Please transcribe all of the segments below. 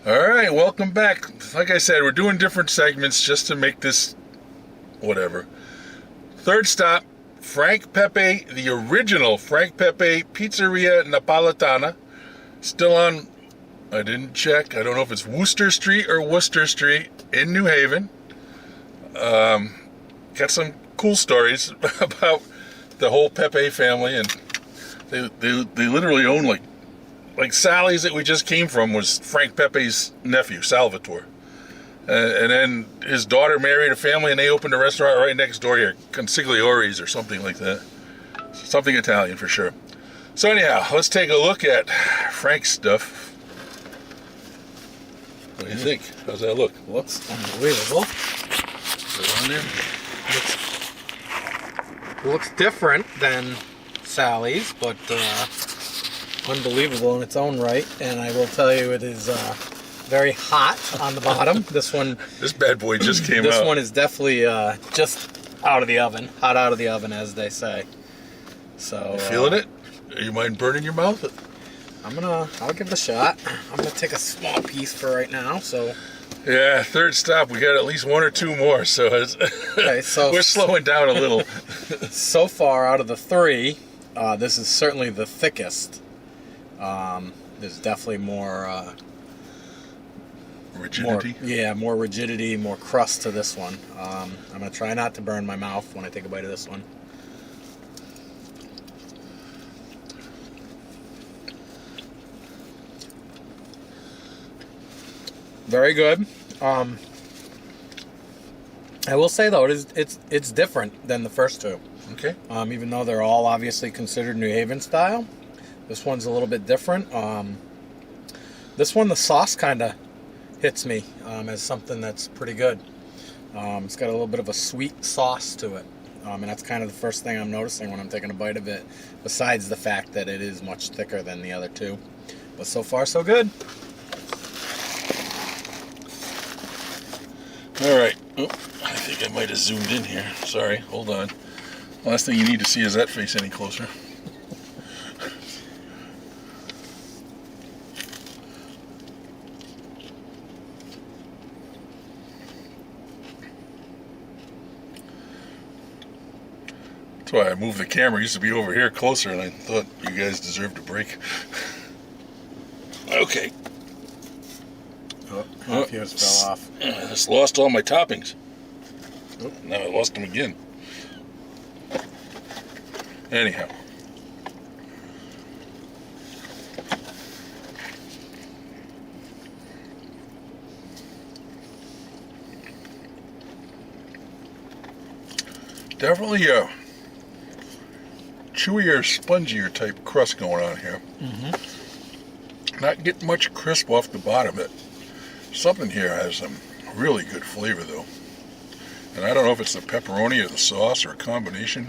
All right, welcome back. Like I said, we're doing different segments just to make this whatever. Third stop, Frank Pepe, the original Frank Pepe Pizzeria Napolitana. Still on, I didn't check. I don't know if it's Wooster Street or Worcester Street in New Haven. Got some cool stories about the whole Pepe family, and they literally own like Sally's that we just came from was Frank Pepe's nephew, Salvatore. And then his daughter married a family and they opened a restaurant right next door here, Consigliori's or something like that. Something Italian for sure. So anyhow, let's take a look at Frank's stuff. What do you think? How's that look? Looks unbelievable. Is it on there? Looks different than Sally's, but unbelievable in its own right. And I will tell you, it is very hot on the bottom. This bad boy just came out. This one is definitely just out of the oven, hot out of the oven, as they say. So you feeling it? Are you mind burning your mouth? I'll give it a shot. I'm gonna take a small piece for right now. So yeah, third stop. We got at least one or two more. So okay, so we're slowing down a little. So far, out of the three, this is certainly the thickest. There's definitely more rigidity. More rigidity, more crust to this one. I'm gonna try not to burn my mouth when I take a bite of this one. Very good. I will say though, it's different than the first two. Okay. Even though they're all obviously considered New Haven style, this one's a little bit different. This one, the sauce kind of hits me as something that's pretty good. It's got a little bit of a sweet sauce to it, and that's kind of the first thing I'm noticing when I'm taking a bite of it. Besides the fact that it is much thicker than the other two, but so far so good. All right. Oh, I think I might have zoomed in here. Sorry. Hold on. Last thing you need to see is that face any closer. That's why I moved the camera. It used to be over here closer, and I thought you guys deserved a break. Okay. Half yours fell off. I just lost all my toppings. Oh, now I lost them again. Anyhow. Definitely a chewier, spongier type crust going on here. Mm-hmm. Not getting much crisp off the bottom of it. Something here has some really good flavor though. And I don't know if it's the pepperoni or the sauce or a combination.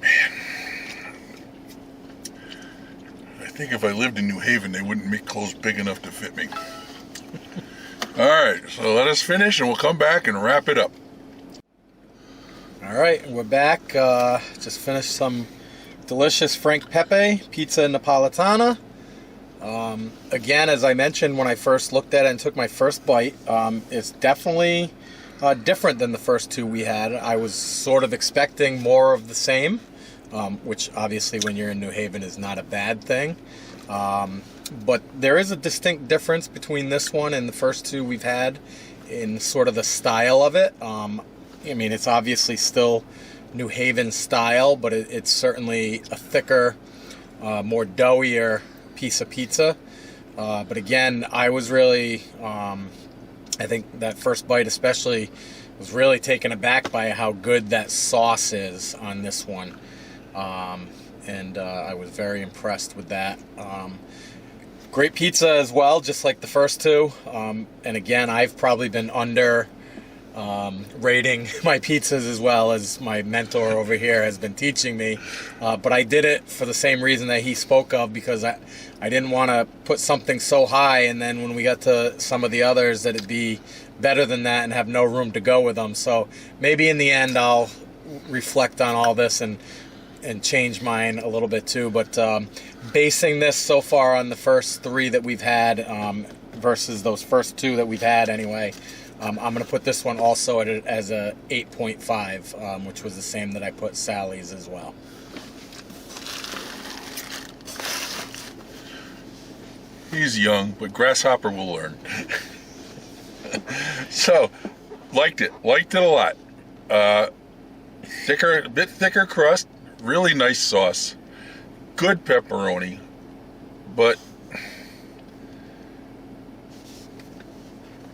Man. I think if I lived in New Haven, they wouldn't make clothes big enough to fit me. Alright, so let us finish and we'll come back and wrap it up. Alright, we're back. Just finished some delicious Frank Pepe Pizza Napolitana. Again, as I mentioned when I first looked at it and took my first bite, it's definitely different than the first two we had. I was sort of expecting more of the same, which obviously when you're in New Haven is not a bad thing. But there is a distinct difference between this one and the first two we've had in sort of the style of it. I mean, it's obviously still New Haven style, but it's certainly a thicker, more doughier piece of pizza. But again, I was really, I think that first bite especially was really taken aback by how good that sauce is on this one. And I was very impressed with that. Great pizza as well, just like the first two. And again, I've probably been under rating my pizzas as well as my mentor over here has been teaching me. But I did it for the same reason that he spoke of, because I didn't want to put something so high and then when we got to some of the others that it'd be better than that and have no room to go with them. So maybe in the end I'll reflect on all this and change mine a little bit too. But basing this so far on the first 3 that we've had versus those first 2 that we've had anyway, I'm going to put this one also as a 8.5, which was the same that I put Sally's as well. He's young, but Grasshopper will learn. So, liked it a lot. A bit thicker crust, really nice sauce, good pepperoni, but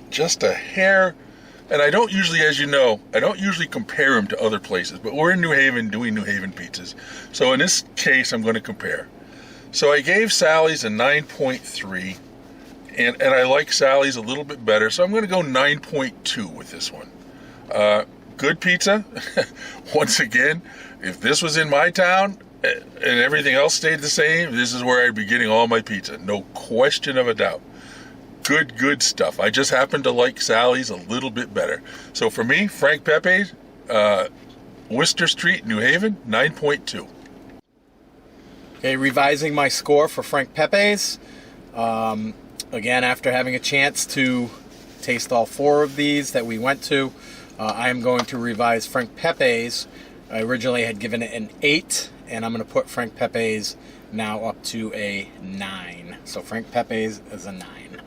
just a hair. And I don't usually, as you know, I don't usually compare them to other places, but we're in New Haven doing New Haven pizzas. So in this case, I'm going to compare. So I gave Sally's a 9.3, and I like Sally's a little bit better, so I'm going to go 9.2 with this one. Good pizza. Once again, if this was in my town and everything else stayed the same, this is where I'd be getting all my pizza. No question of a doubt. Good stuff. I just happen to like Sally's a little bit better. So for me, Frank Pepe's, Wooster Street, New Haven, 9.2. Okay, revising my score for Frank Pepe's. Again, after having a chance to taste all 4 of these that we went to, I am going to revise Frank Pepe's. I originally had given it an 8, and I'm going to put Frank Pepe's now up to a 9. So Frank Pepe's is a 9.